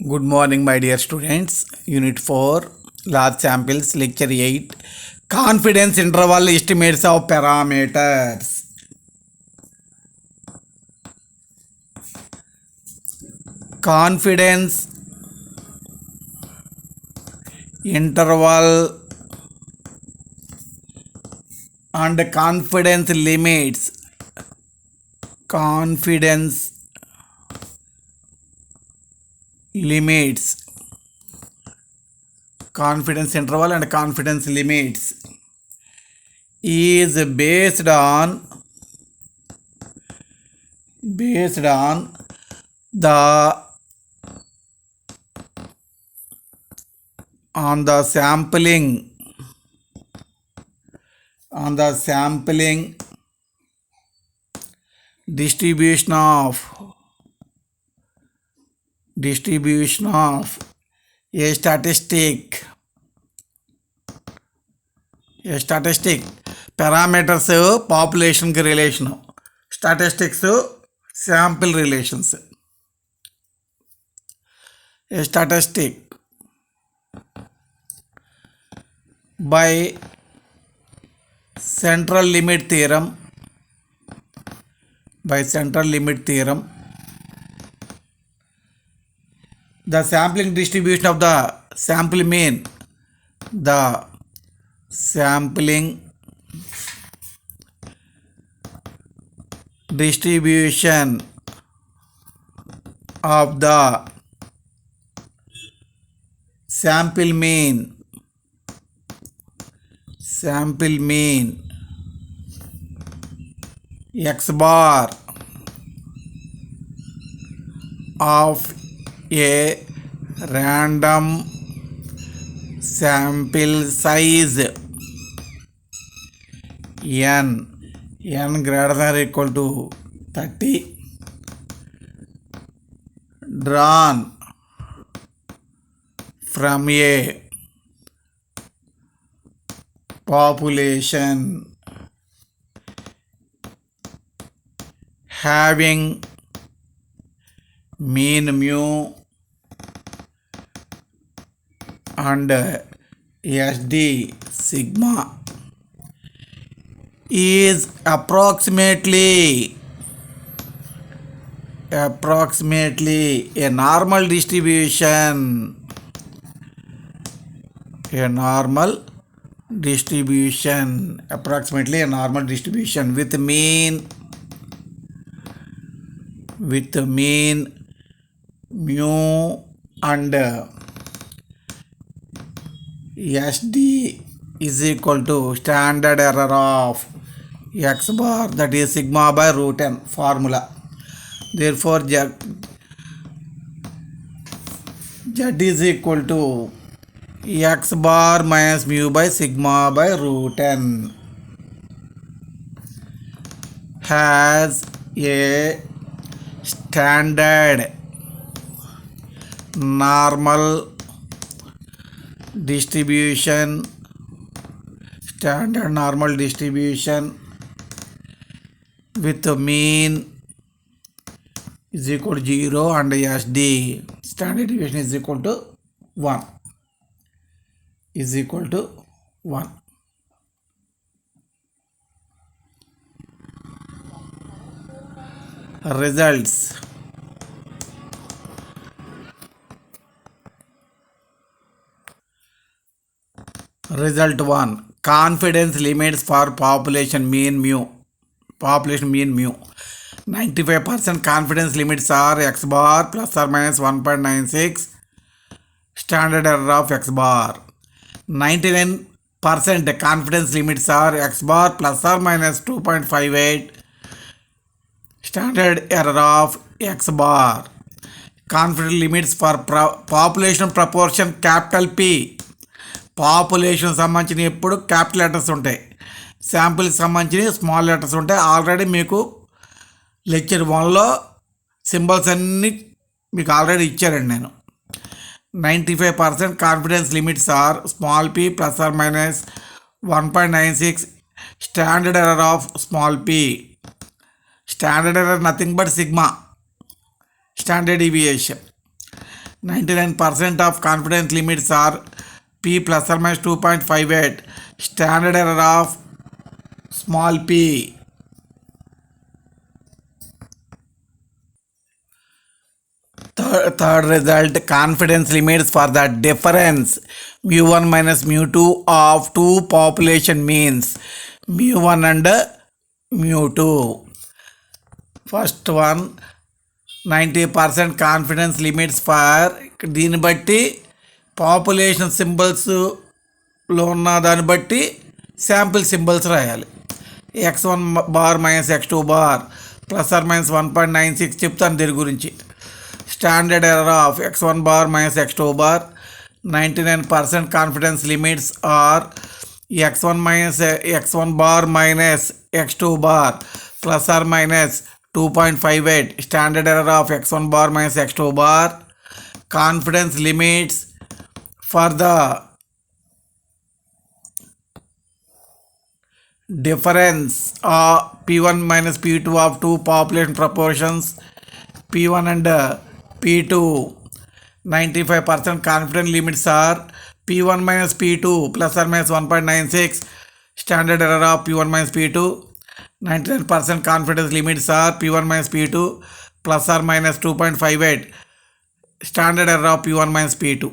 Good morning, my dear students. Unit 4, Large Samples, Lecture 8. Confidence interval estimates of parameters. Confidence interval and confidence limits. Confidence limits. Confidence interval and confidence limits is based on the sampling distribution of a statistic parameters population ki relation, statistics sample relations. A statistic by central limit theorem, the sampling distribution of the sample mean, the sampling distribution of the sample mean x bar of a random sample size n greater than or equal to 30 drawn from a population having mean mu and SD sigma is approximately a normal distribution with mean mu and SD is equal to standard error of x bar, that is sigma by root n formula. Therefore z is equal to x bar minus mu by sigma by root n has a standard normal distribution with mean is equal to 0 and SD standard deviation is equal to 1. Results. Result 1. Confidence limits for population mean mu. 95% confidence limits are x bar plus or minus 1.96 standard error of x bar. 99% confidence limits are x bar plus or minus 2.58 standard error of x bar. Confidence limits for population proportion capital P. Population సంబంధించిన ఎప్పుడు capital letters ఉంటాయి, శాంపిల్కి సంబంధించి small letters ఉంటాయి. Already మీకు lecture 1లో symbols అన్నీ మీకు ఆల్రెడీ ఇచ్చారండి నేను. 95% confidence limits are small p plus or minus 1.96 standard error of small p. Standard error nothing but sigma, standard deviation. 99% of confidence limits are p plus or minus 2.58. Standard error of small p. Third result, confidence limits for the difference mu1 minus mu2 of two population means mu1 and mu2. First one, 90% confidence limits for, దీన్ని బట్టి population సింబల్స్లో ఉన్న దాన్ని బట్టి sample symbols రాయాలి. x1 bar minus x2 bar plus or minus 1.96 చెప్తాను దీని గురించి. Standard error of x1 bar minus x2 bar, 99% confidence limits are x1 bar minus x2 bar plus or minus 2.58. Standard error of x1 bar minus x2 bar. Confidence limits for the difference p1 minus p2 of two population proportions p1 and p2. 95% confidence limits are p1 minus p2 plus or minus 1.96. Standard error of p1 minus p2. 99% confidence limits are p1 minus p2 plus or minus 2.58. Standard error of p1 minus p2.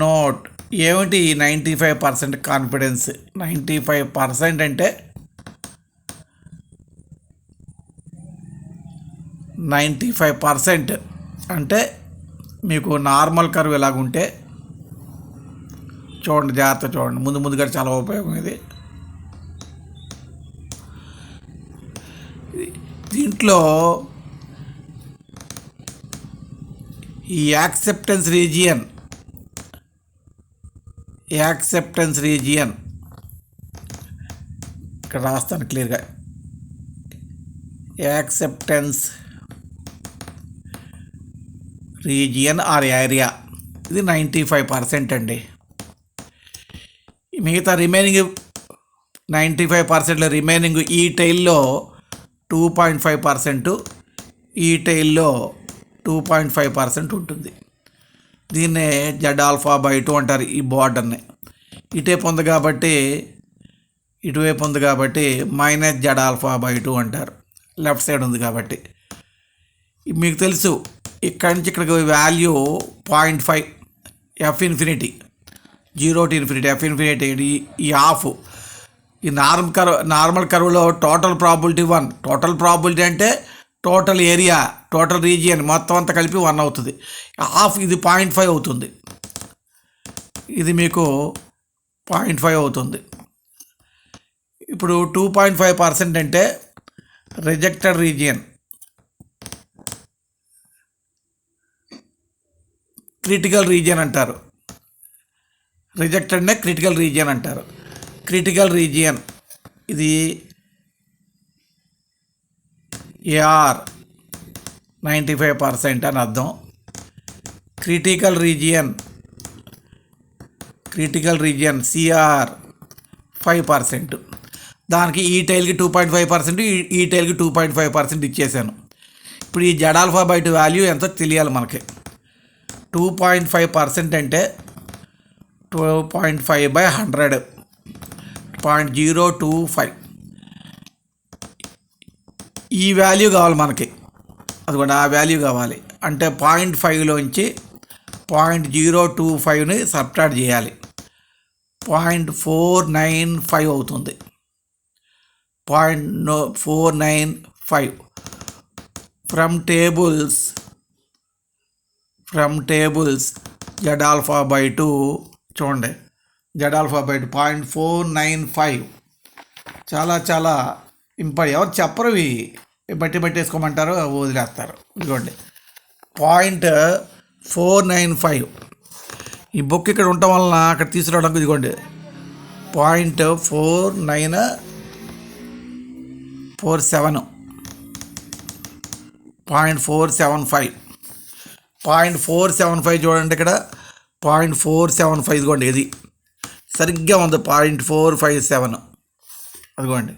Note, ఏమిటి 95% confidence? 95% అంటే 95% అంటే మీకు normal curve ఎలాగుంటే చూడండి, జాగ్రత్త చూడండి, ముందుగా చాలా ఉపయోగం ఇది. దీంట్లో ఈ యాక్సెప్టెన్స్ రీజియన్ ఇక్కడ రాస్తాను క్లియర్గా. యాక్సెప్టెన్స్ రీజియన్ ఆర్ ఏరియా ఇది 95% అండి. మిగతా రిమైనింగ్ 95%లో రిమైనింగ్ ఈ టైల్లో 2.5%, ఈ టైల్లో 2.5% ఉంటుంది. దీన్నే జెడ్ ఆల్ఫా బై 2 అంటారు. ఈ బార్డర్ని ఇటువైపు ఉంది కాబట్టి మైనస్ జెడ్ ఆల్ఫా బై 2 అంటారు. లెఫ్ట్ సైడ్ ఉంది కాబట్టి. మీకు తెలుసు ఇక్కడి నుంచి ఇక్కడికి value 0.5 F infinity, 0 to infinity F infinity. ఈ హాఫ్ ఈ నార్మల్ కర్వ్లో టోటల్ ప్రాబిలిటీ 1. టోటల్ ప్రాబిలిటీ అంటే టోటల్ ఏరియా, టోటల్ రీజియన్ మొత్తం అంతా కలిపి 1 అవుతుంది. హాఫ్ ఇది 0.5 అవుతుంది. ఇది మీకు 0.5 అవుతుంది. ఇప్పుడు 2.5% అంటే రిజెక్టెడ్ రీజియన్, క్రిటికల్ రీజియన్ అంటారు. రిజెక్టెడ్నే క్రిటికల్ రీజియన్ అంటారు. క్రిటికల్ రీజియన్ ఇది ఏఆర్ 95% అని అర్థం. Critical region CR 5%. దానికి ఈ టైల్కి 2.5%, ఈ టైల్కి 2.5% ఇచ్చేసాను. ఇప్పుడు ఈ జెడ్ ఆల్ఫా బై 2 వాల్యూ ఎంతో తెలియాలి మనకి. 2.5% అంటే 2.5/100, 0.025. ఈ వాల్యూ కావాలి మనకి, అది కూడా ఆ వాల్యూ కావాలి. అంటే 0.5లోంచి 0.025ని సబ్ట్రాక్ట్ చేయాలి. 0.495 అవుతుంది. 0.495 from tables Z alpha by 2 చూడండి. జెడ్ ఆల్ఫా బై 2 0.495 చాలా ఎవరు చెప్పరు. బట్టి వేసుకోమంటారు, వదిలేస్తారు. ఇదిగోండి 0.495. ఈ బుక్ ఇక్కడ ఉండటం వలన అక్కడ తీసుకురావడానికి ఇదిగోండి 0.4947, 0.475, 0.475 చూడండి. ఇక్కడ 0.475 ఇదిగోండి, ఇది సరిగ్గా ఉంది. 0.457 అదిగోండి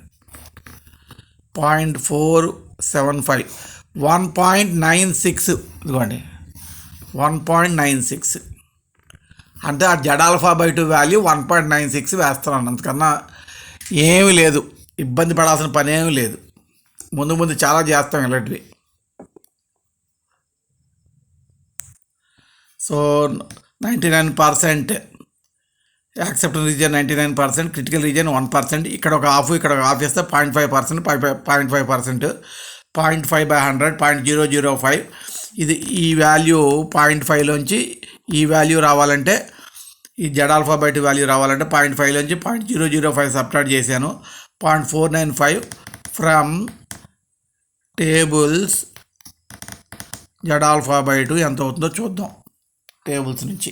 0.475, 1.96 ఇదిగోండి 1.96 అంటే ఆ జెడ్ ఆల్ఫా బై 2 వాల్యూ 1.96 వేస్తున్నాను. అంతకన్నా ఏమీ లేదు, ఇబ్బంది పడాల్సిన పని ఏమీ లేదు. ముందు ముందు చాలా చేస్తాం ఇలాంటివి. So 99% accept region 99%, critical region 1%. ఇక్కడ ఒక హాఫ్ ఇస్తే 0.5%, 0.5%, 0.5/100, 0.005. ఇది ఈ వాల్యూ 0.5లోంచి ఈ వాల్యూ రావాలంటే, ఈ జెడ్ ఆల్ఫా బై 2 వాల్యూ రావాలంటే 0.5లోంచి 0.005 సబ్ట్రాక్ట్ చేశాను. 0.495 from tables Z alpha by 2 ఎంత అవుతుందో చూద్దాం. టేబుల్స్ నుంచి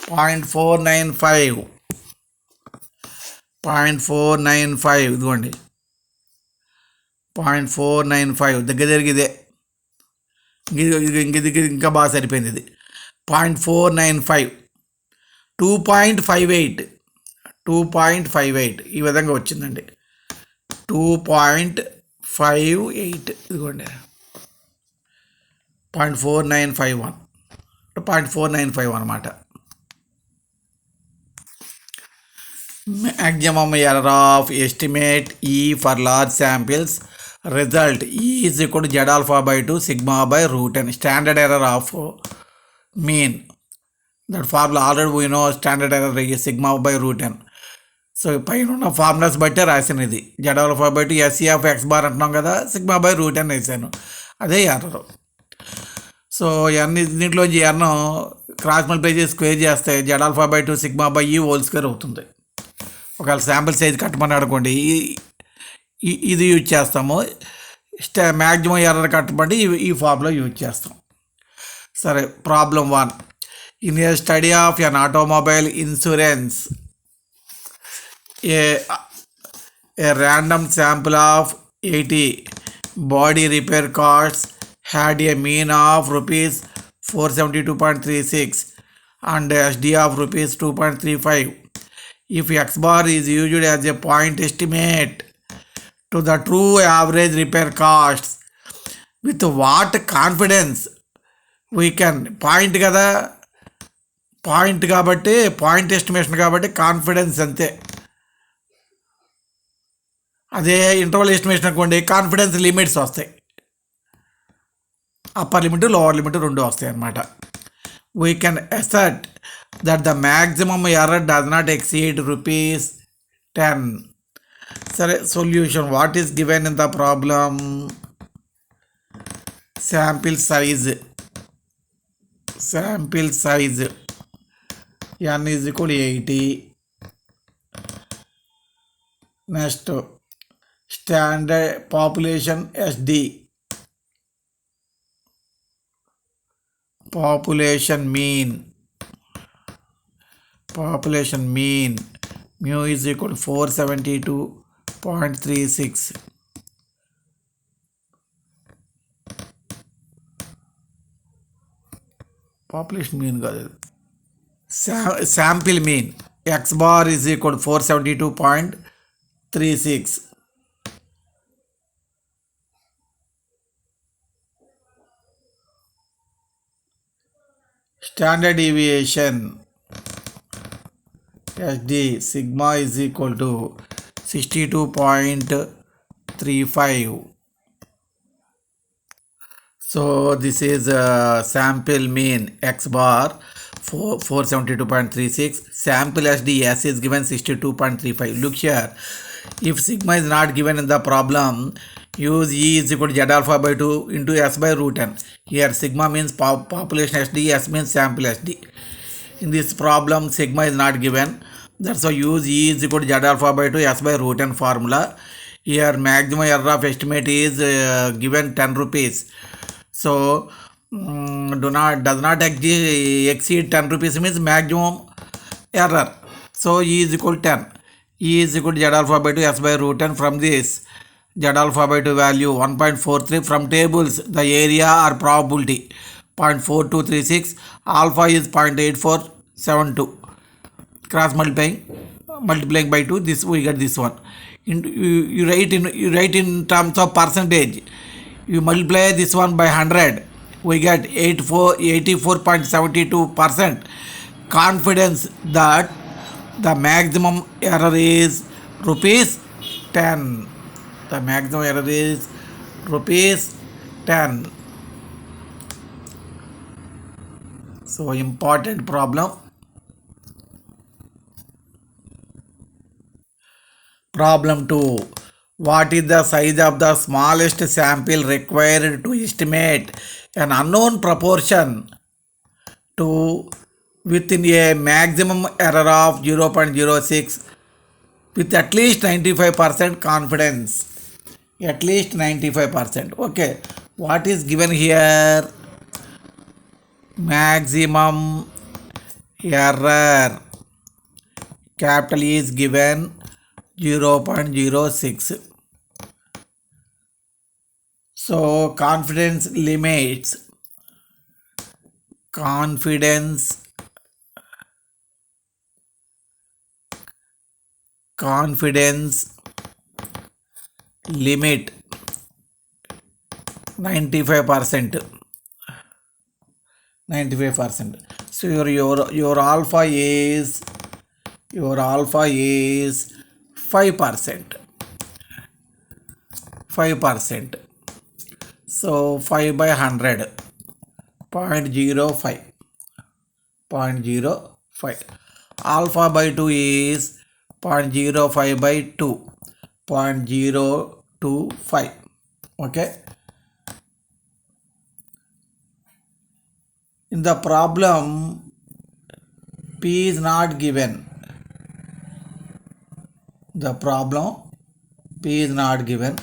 0.495 ఇదిగోండి, 0.495 దగ్గర ఇదే. ఇది ఇంకా బాగా సరిపోయింది. ఇది 0.495, 2.58 ఈ విధంగా వచ్చిందండి. 2.58 ఇదిగోండి, 0.4951, 0.495 అనమాట. మ్యాక్సిమం ఎర్రర్ ఆఫ్ ఎస్టిమేట్ ఈ for large samples result E is equal to Z alpha by 2 sigma by root n. Standard error of mean. That formula already we know, standard error is sigma by root n. So పైన ఉన్న formulas బట్టే రాసాను. ఇది Z alpha by 2 SC of X bar అంటున్నాం కదా, sigma by root n వేసాను, అదే error. So దీంట్లోంచి ఎర్ను క్రాస్ మల్టిప్లై చేసి స్క్వేర్ చేస్తే Z alpha by 2 sigma by ఈ హోల్ స్క్వేర్ అవుతుంది. ఒకవేళ శాంపిల్ సైజ్ కట్టమని అనుకోండి, ఇది యూజ్ చేస్తాము. మ్యాక్సిమం ఎర్రర్ కట్టబడి ఈ ఫార్ములా యూజ్ చేస్తాం. సరే, problem 1. In a study of an automobile insurance a random sample of 80 body repair costs had a mean of rupees 472.36 and SD of rupees 2.35. If X bar is used as a point estimate to the true average repair costs, with what confidence we can point కదా, point కాబట్టి point estimation కాబట్టి confidence అంతే. అదే interval estimation అనుకోండి, confidence limits వస్తాయి, upper limit lower limit రెండు వస్తాయి అన్నమాట. We can assert that the maximum error does not exceed rupees 10. Sir, solution. What is given in the problem? Sample size. N is equal to 80. Next, standard population SD. Population mean mu is equal to 472.36. Population mean కాదు, sample mean X bar is equal to 472.36. Standard deviation SD sigma is equal to 62.35. So this is sample mean X bar 472.36. Sample SD S is given 62.35. Look here, if sigma is not given in the problem, use E is equal to Z alpha by 2 into S by root n. Here sigma means population SD, S means sample SD. In this problem sigma is not given, that's why use E is equal to Z alpha by 2 S by root n formula. Here maximum error of estimate is given 10 rupees. So does not exceed 10 rupees means maximum error. So E is equal to 10. E is equal to Z alpha by 2 S by root n. From this Z alpha by 2 value 1.43. From tables the area or probability 0.4236. Alpha is 0.8472. Cross multiplying by 2, this we get this one. You write in terms of percentage. You multiply this one by 100. we get 84.72% confidence that the maximum error is rupees 10. The maximum error is rupees 10. So important problem. Problem 2. What is the size of the smallest sample required to estimate an unknown proportion to within a maximum error of 0.06 with at least 95% confidence? At least 95%. Okay. What is given here? Maximum error. Capital E is given 0.06. So confidence limits. Confidence limit 95%. 95%. So your alpha is 5%. 5%. So 5 by 100. 0.05. 0.05. Alpha by 2 is 0.05 by 2. 0.025. Okay. In the problem, P is not given. The problem, P is not given.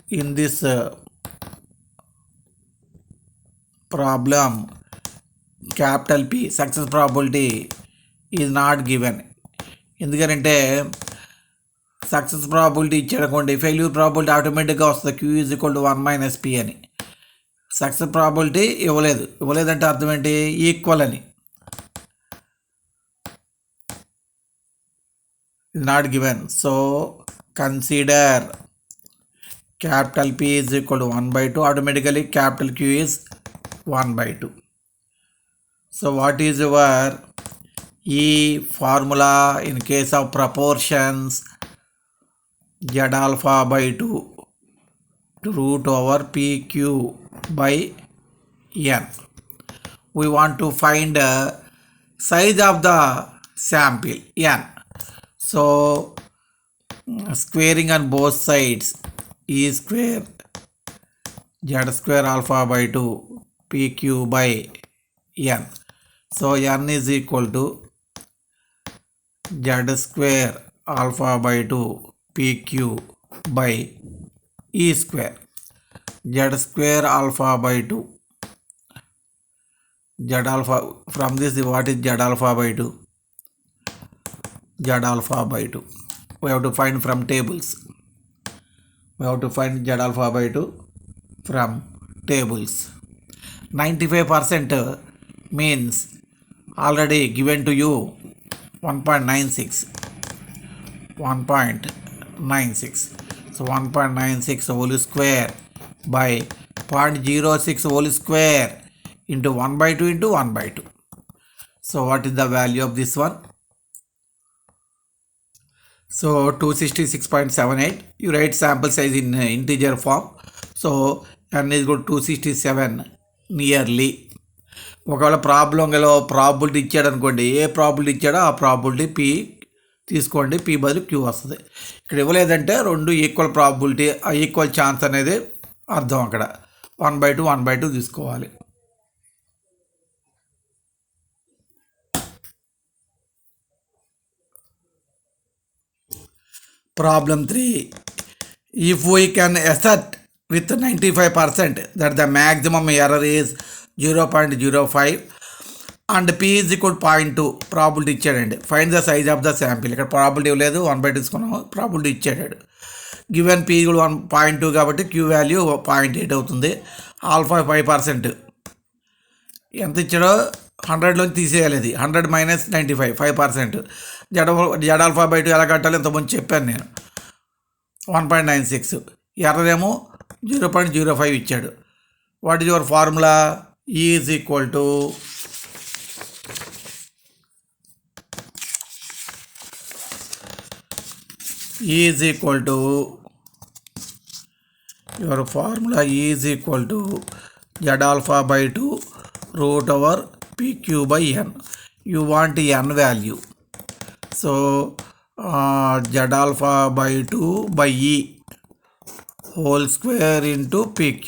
In this problem, capital P, success probability is not given. ఎందుకంటే success probability ఇచ్చాడనుకోండి, failure probability ఆటోమేటిక్గా వస్తుంది. Q is equal to 1 - P అని. Success probability ఇవ్వలేదంటే అర్థం ఏంటి? Equal అని. is not given. So consider capital P is equal to 1/2. Automatically capital Q is 1/2. So what is your E formula in case of proportions? Z alpha by 2 to root over PQ by N. We want to find size of the sample N. So squaring on both sides, E square Z square alpha by 2 PQ by N. So N is equal to Z square alpha by 2 PQ by E square. Z square alpha by 2. Z alpha, from this what is Z alpha by 2? Z alpha by 2. We have to find from tables. We have to find Z alpha by 2 from tables. 95% means already given to you 1.96. 1.96. So 1.96 whole square by 0.06 whole square into 1/2 into 1/2. So what is the value of this one? So 266.78. You write sample size in integer form. So n is equal to 267 nearly. ఒకవేళ ప్రాబ్లంలో probability ఇచ్చాడు అనుకోండి, ఏ probability ఇచ్చాడో ఆ probability P తీసుకోండి, P బదులు Q వస్తుంది. ఇక్కడ ఇవ్వలేదంటే రెండు ఈక్వల్ ప్రాబిలిటీ, ఈక్వల్ ఛాన్స్ అనేది అర్థం. అక్కడ 1/2 1/2 తీసుకోవాలి. Problem 3. If we can assert with 95% that the maximum error is 0.05 and P is equal to 0.2 probability ఇచ్చాడండి. Find the size of the sample. ఇక్కడ ప్రాబిలిటీ ఇవ్వలేదు, 1/2 తీసుకున్నాము, ప్రాబిలిటీ ఇచ్చాడు. గివెన్ P కూడా 1.2 కాబట్టి Q వాల్యూ 0.8 అవుతుంది. ఆల్ఫా 5%. ఎంత ఇచ్చాడో 100లోంచి తీసేయాలి. అది 100 - 95 5%. Z alpha by 2 ఎలా కట్టాలి ఇంతకుముందు చెప్పాను నేను. 1.96, ఎర్రదేమో 0.05 ఇచ్చాడు. What is your formula? Is equal to your formula is equal to z alpha by 2 root over pq by n. You want n value, so z alpha by 2 by e whole square into pq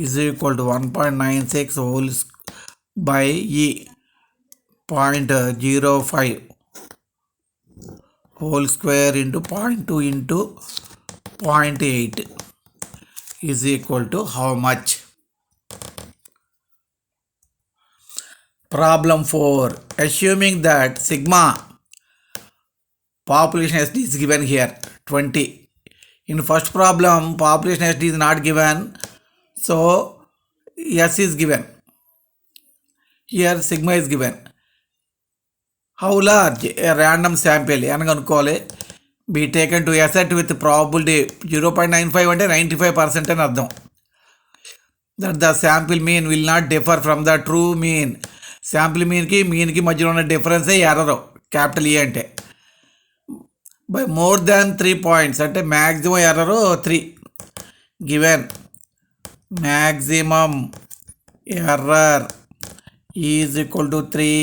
is equal to 1.96 whole by e 0.05 whole square into 0.2 into 0.8 is equal to how much? Problem 4. Assuming that sigma population SD is given here 20. In first problem, population SD is not given, so S is given. Here sigma is given. How large a random sample అని కనుక్కోవాలి. be taken to a set with probability 0.95 అంటే 95% అని అర్థం. that the sample mean will not differ from the true mean. Sample మీన్కి మధ్యలో ఉన్న డిఫరెన్సే error, capital A అంటే, బై మోర్ దాన్ 3 points అంటే maximum error 3 given. Maximum error is equal to 3,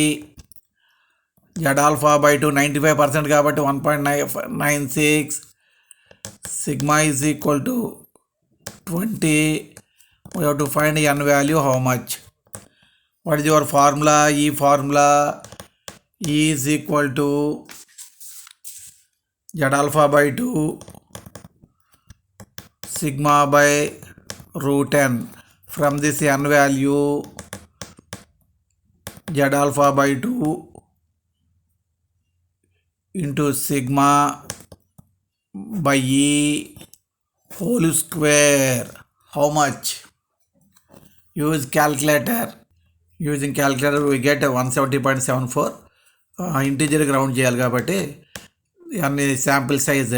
z alpha by 2 95% కాబట్టి 1.96, sigma is equal to 20. We have to find n value. How much? What is your formula? E formula is equal to z alpha by 2 sigma by root n. From this n value, z alpha by 2 into sigma by e whole square. How much? Use calculator. Using calculator we get 170.74. Integer ground చేయాలి కాబట్టి n sample size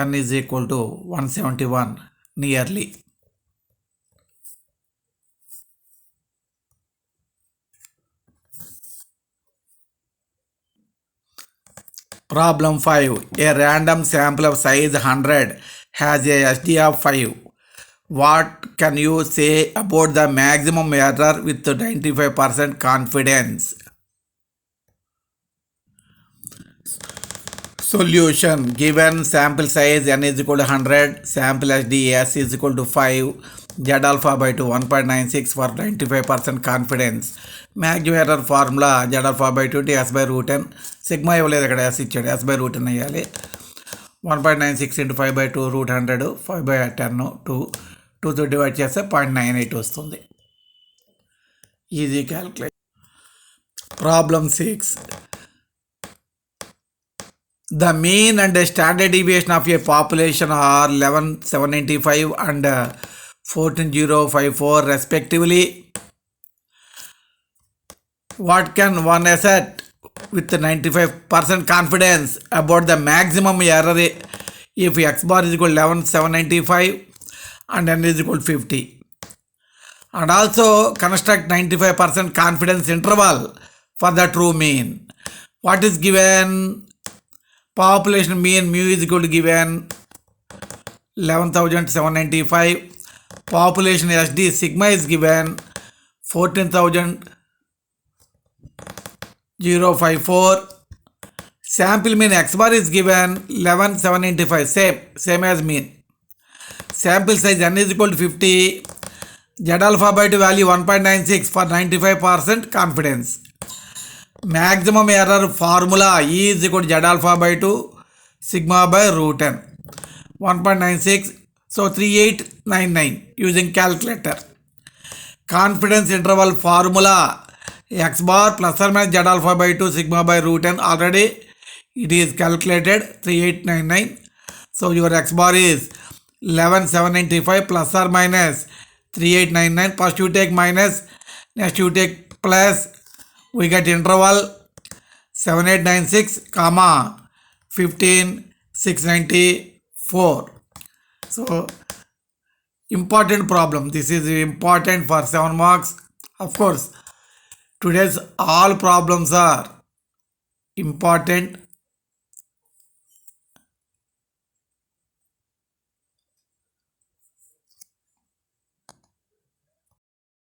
n is equal to 171 nearly. Problem 5. A random sample of size 100 has a SD of 5. What can you say about the maximum error with 95% confidence? Solution. Given sample size n is equal to 100, sample SD s is equal to 5, z alpha by 2 1.96 for 95% confidence. Maximum error formula z alpha by 20 s by root n. Sigma ఇవ్వలేదు, అక్కడ s ఇచ్చాడు, s by root n వేయాలి. 1.96 into 5 by 2 root 100, 5 by 10 2తో divide చేస్తే 0.98 వస్తుంది. Easy calculate. Problem 6. The mean and the standard deviation of a population are 11,795 and 14,054 respectively. What can one assert with 95% confidence about the maximum error if x bar is equal to 11,795 and n is equal to 50? And also construct 95% confidence interval for the true mean. What is given? Population mean mu is equal to given 11,795. Population SD sigma is given 14,054. Sample mean x bar is given 11,795. Same as mean. Sample size n is equal to 50. Z alpha by 2 value 1.96 for 95% confidence. Maximum error formula E is equal to Z alpha by 2 sigma by root n. 1.96, so 3899 using calculator. Confidence interval formula x bar plus or minus Z alpha by 2 sigma by root n. Already it is calculated 3899. So your x bar is 11,795 plus or minus 3899. First you take minus, next you take plus. We get interval 7896 comma 15 694. So important problem. This is important for 7 marks. Of course, today's all problems are important